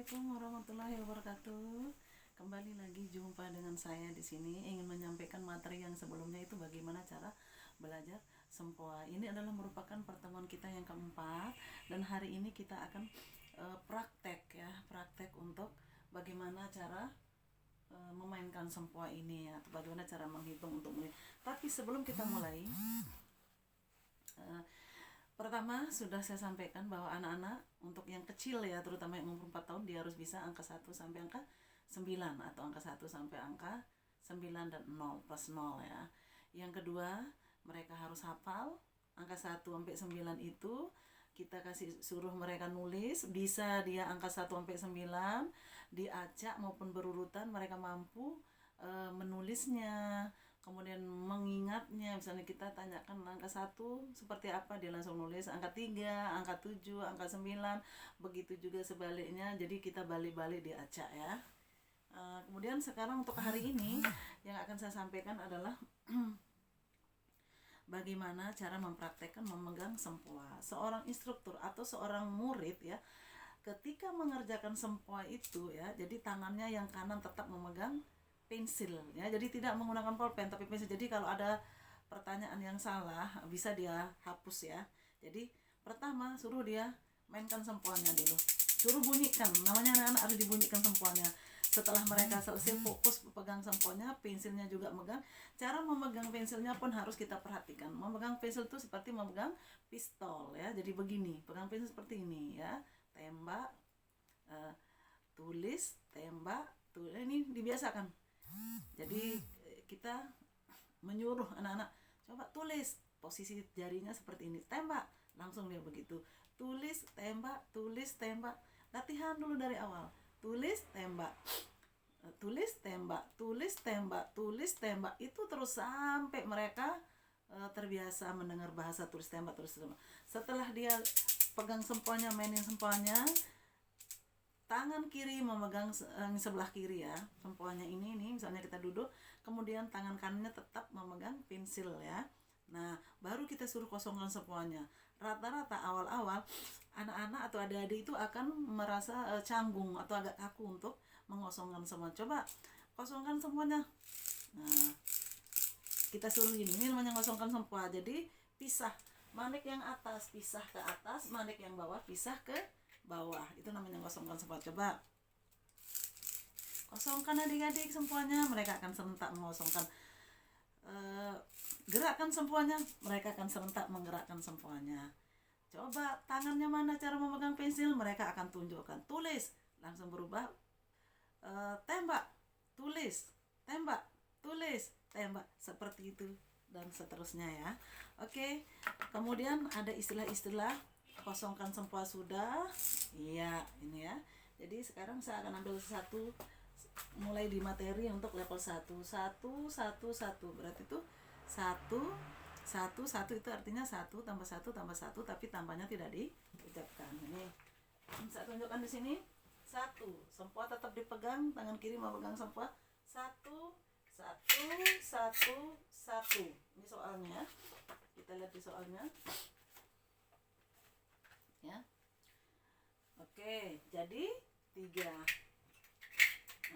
Assalamualaikum warahmatullahi wabarakatuh. Kembali lagi jumpa dengan saya di sini. Ingin menyampaikan materi yang sebelumnya itu bagaimana cara belajar sempoa. Ini adalah merupakan pertemuan kita yang keempat dan hari ini kita akan praktek untuk bagaimana cara memainkan sempoa ini ya, atau bagaimana cara menghitung untuk mulai. Tapi sebelum kita mulai, pertama sudah saya sampaikan bahwa anak-anak untuk yang kecil ya, terutama yang umur 4 tahun, dia harus bisa angka 1 sampai angka 9 atau angka 1 sampai angka 9 dan 0 plus 0 ya. Yang kedua, mereka harus hafal angka 1 sampai 9 itu. Kita kasih suruh mereka nulis, bisa dia angka 1 sampai 9 diacak maupun berurutan, mereka mampu menulisnya, kemudian mengingatnya. Misalnya kita tanyakan angka 1 seperti apa, dia langsung nulis angka 3, angka 7, angka 9, begitu juga sebaliknya. Jadi kita balik-balik diacak ya. Kemudian sekarang untuk hari ini yang akan saya sampaikan adalah bagaimana cara mempraktekkan memegang sempoa. Seorang instruktur atau seorang murid ya, ketika mengerjakan sempoa itu ya, jadi tangannya yang kanan tetap memegang pensil ya, jadi tidak menggunakan pulpen tapi pensil. Jadi kalau ada pertanyaan yang salah bisa dia hapus ya. Jadi pertama suruh dia mainkan sempoanya dulu, suruh bunyikan, namanya anak-anak harus dibunyikan sempoanya. Setelah mereka selesai fokus pegang sempoanya, pensilnya juga megang. Cara memegang pensilnya pun harus kita perhatikan. Memegang pensil itu seperti memegang pistol ya, jadi begini, pegang pensil seperti ini ya, tembak, tulis, tembak, tulis. Ini dibiasakan. Jadi kita menyuruh anak-anak, coba tulis, posisi jarinya seperti ini, tembak, langsung dia begitu, tulis, tembak, tulis, tembak. Latihan dulu dari awal, tulis, tembak, tulis, tembak, tulis, tembak, tulis, tembak. Itu terus sampai mereka terbiasa mendengar bahasa tulis, tembak, tulis, tembak. Setelah dia pegang sempoanya, mainin sempoanya, tangan kiri memegang sebelah kiri ya, sempoanya ini misalnya kita duduk, kemudian tangan kanannya tetap memegang pensil ya. Nah, baru kita suruh kosongkan sempoanya. Rata-rata awal-awal anak-anak atau adik-adik itu akan merasa canggung atau agak kaku untuk mengosongkan semua. Coba kosongkan semuanya. Nah, kita suruh ini namanya kosongkan sempoa. Jadi pisah, manik yang atas pisah ke atas, manik yang bawah pisah ke bawah, itu namanya kosongkan sempoa. Coba kosongkan adik-adik sempoanya, mereka akan serentak mengosongkan. Gerakkan sempoanya, mereka akan serentak menggerakkan sempoanya. Coba tangannya mana cara memegang pensil, mereka akan tunjukkan. Tulis, langsung berubah, tembak, tulis, tembak, tulis, tembak, seperti itu dan seterusnya ya. Oke, kemudian ada istilah-istilah. Kosongkan sempoa sudah, iya ini ya. Jadi sekarang saya akan ambil satu, mulai di materi untuk level 1. 1, 1, 1, berarti itu 1, 1, 1 itu artinya 1 tambah 1 tambah 1, tapi tambahnya tidak diucapkan. Ini saya tunjukkan di sini. 1, sempoa tetap dipegang, tangan kiri memegang sempoa. 1, 1, 1, 1. Ini soalnya, kita lihat di soalnya. Ya. Oke, jadi 3.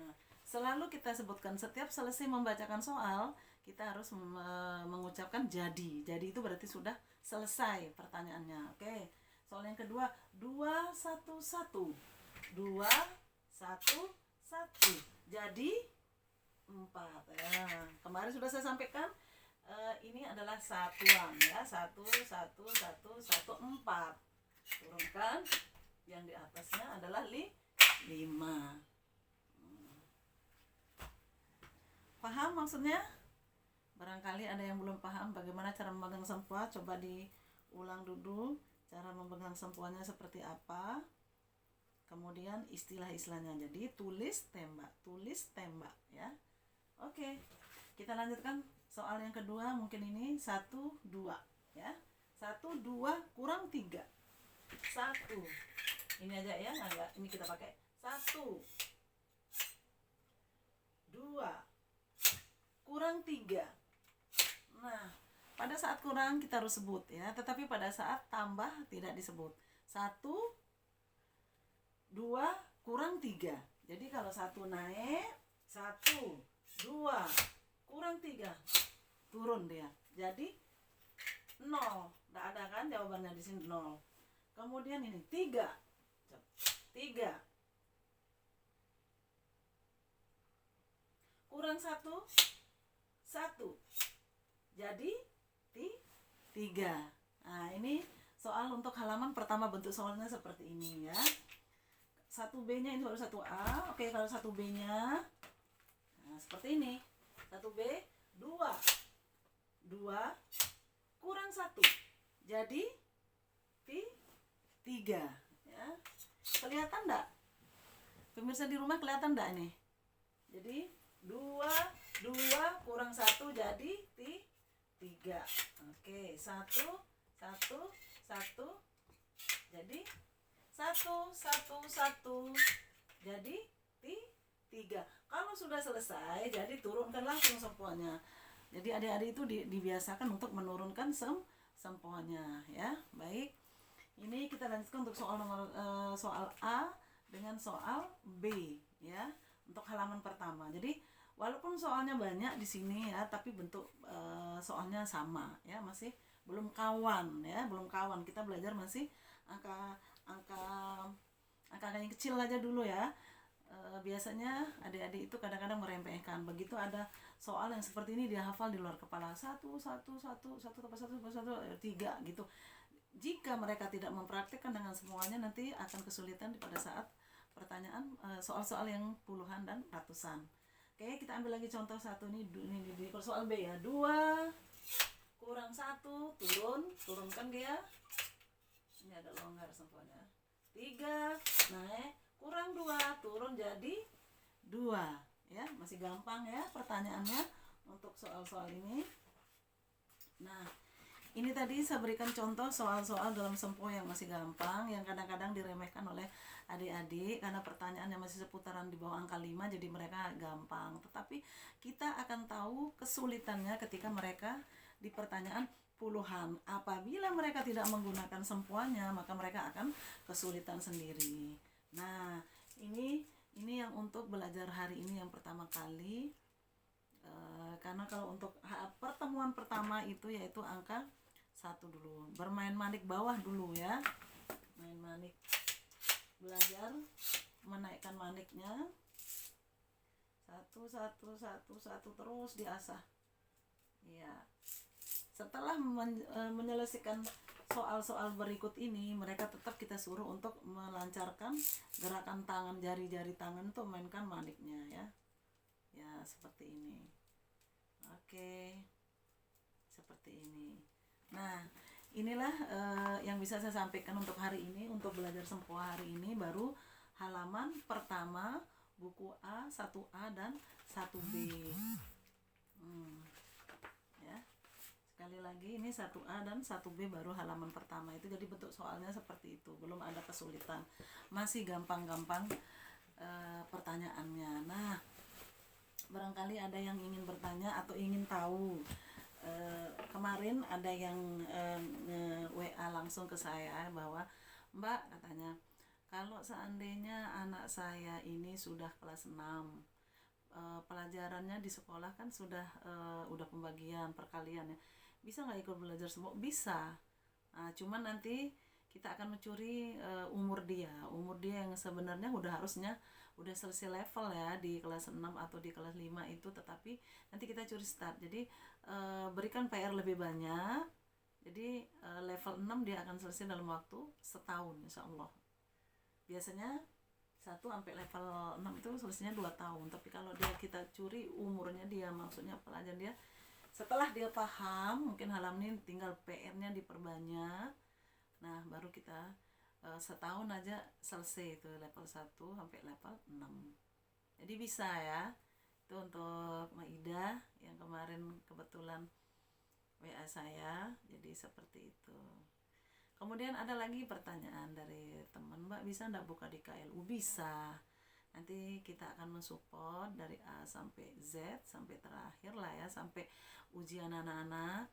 Nah, selalu kita sebutkan setiap selesai membacakan soal, kita harus mengucapkan jadi. Jadi itu berarti sudah selesai pertanyaannya. Oke. Soal yang kedua, 2, 1, 1. 2, 1, 1. Jadi 4. Ya. Kemarin sudah saya sampaikan, ini adalah satuan ya. 1, 1, 1, 1, 4. Turunkan, yang di atasnya adalah 5. Paham maksudnya? Barangkali ada yang belum paham bagaimana cara memegang sempoa, coba diulang dulu cara memegang sempoanya seperti apa. Kemudian istilah-istilahnya, jadi tulis, tembak ya. Oke, kita lanjutkan soal yang kedua. Mungkin ini 1, 2 ya. 1, 2 kurang 3. 1, ini aja ya, enggak, ini kita pakai 1, 2 kurang 3. Nah, pada saat kurang kita harus sebut ya, tetapi pada saat tambah tidak disebut. 1, 2 kurang 3. Jadi kalau 1 naik, 1, 2, kurang 3, turun dia. Jadi 0. Nggak ada kan jawabannya di sini 0. Kemudian ini 3. 3 kurang 1, 1. Jadi 3. Nah, ini soal untuk halaman pertama, bentuk soalnya seperti ini ya. 1B-nya ini baru 1A. Oke, kalau 1B-nya nah, seperti ini. 1B 2 kurang 1. Jadi 3 ya. Kelihatan enggak? Pemirsa di rumah kelihatan enggak ini? Jadi 2 kurang 1 jadi 3. Oke, 1 jadi 1 jadi 3. Kalau sudah selesai, jadi turunkan langsung sempoanya. Jadi adik-adik itu dibiasakan untuk menurunkan sempoanya ya. Baik. Ini kita lanjutkan untuk soal A dengan soal B ya, untuk halaman pertama. Jadi walaupun soalnya banyak di sini ya, tapi bentuk soalnya sama ya, masih belum kawan ya, belum kawan. Kita belajar masih angka yang kecil aja dulu ya. Biasanya adik-adik itu kadang-kadang meremehkan. Begitu ada soal yang seperti ini dia hafal di luar kepala, 1 3 gitu. Jika mereka tidak mempraktikkan dengan semuanya, nanti akan kesulitan pada saat pertanyaan soal-soal yang puluhan dan ratusan. Oke, kita ambil lagi contoh satu nih, ini soal B ya. 2 kurang 1, turunkan dia. Ini agak longgar semponya. 3 naik, kurang 2, turun jadi 2 ya. Masih gampang ya pertanyaannya untuk soal-soal ini. Nah, ini tadi saya berikan contoh soal-soal dalam sempo yang masih gampang, yang kadang-kadang diremehkan oleh adik-adik karena pertanyaannya masih seputaran di bawah angka 5, jadi mereka gampang. Tetapi kita akan tahu kesulitannya ketika mereka di pertanyaan puluhan. Apabila mereka tidak menggunakan sempoanya, maka mereka akan kesulitan sendiri. Nah, ini yang untuk belajar hari ini yang pertama kali. Karena kalau untuk pertemuan pertama itu yaitu angka 1 dulu. Bermain manik bawah dulu ya. Main manik. Belajar menaikkan maniknya. 1 terus diasah. Ya. Setelah menyelesaikan soal-soal berikut ini, mereka tetap kita suruh untuk melancarkan gerakan tangan, jari-jari tangan untuk mainkan maniknya ya. Ya, seperti ini. Oke. Seperti ini. Nah, inilah yang bisa saya sampaikan untuk hari ini, untuk belajar sempo hari ini, baru halaman pertama buku A, 1A dan 1B. Ya. Sekali lagi ini 1A dan 1B baru halaman pertama itu, jadi bentuk soalnya seperti itu, belum ada kesulitan, masih gampang-gampang pertanyaannya. Nah, barangkali ada yang ingin bertanya atau ingin tahu. Kemarin ada yang WA langsung ke saya bahwa, Mbak, katanya, kalau seandainya anak saya ini sudah kelas 6, pelajarannya di sekolah kan sudah udah pembagian perkalian ya, bisa nggak ikut belajar semua? Bisa. Nah, cuman nanti kita akan mencuri umur dia yang sebenarnya harusnya udah selesai level ya di kelas 6 atau di kelas 5 itu, tetapi nanti kita curi start. Jadi berikan PR lebih banyak. Jadi level 6 dia akan selesai dalam waktu setahun insyaallah. Biasanya 1 sampai level 6 itu selesainya 2 tahun. Tapi kalau kita curi umurnya dia, maksudnya pelajaran dia, setelah dia paham, mungkin halaman ini tinggal PR-nya diperbanyak. Nah, baru kita setahun aja selesai itu level 1 sampai level 6. Jadi bisa ya. Itu untuk Maida yang kemarin kebetulan WA saya. Jadi seperti itu. Kemudian ada lagi pertanyaan dari teman, Mbak, bisa enggak buka di KLU? Bisa. Nanti kita akan mensupport dari A sampai Z, sampai terakhir lah ya, sampai ujian anak-anak.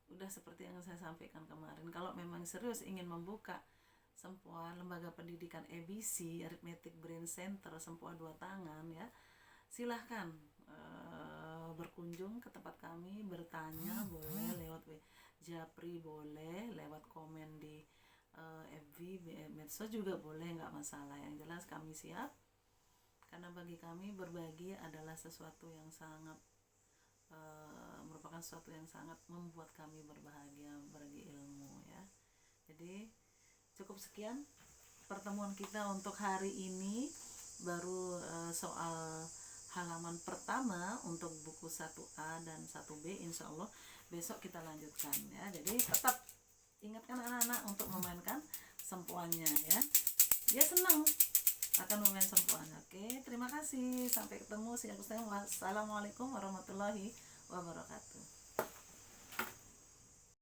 Udah seperti yang saya sampaikan kemarin, kalau memang serius ingin membuka Sempoa Lembaga Pendidikan EBC, Arithmetic Brain Center, Sempoa Dua Tangan ya. Silahkan berkunjung ke tempat kami, bertanya boleh lewat Japri, boleh lewat komen di FB, medsos juga boleh, nggak masalah. Yang jelas kami siap, karena bagi kami berbagi adalah sesuatu yang sangat merupakan sesuatu yang sangat membuat kami berbahagia, berbagi ilmu ya. Jadi cukup sekian pertemuan kita untuk hari ini, baru soal halaman pertama untuk buku 1A dan 1B. Insya Allah besok kita lanjutkan ya. Jadi tetap ingatkan anak-anak untuk memainkan sempoannya ya. Dia senang akan memain sempoannya. Oke, terima kasih. Sampai ketemu. Wassalamualaikum warahmatullahi wabarakatuh.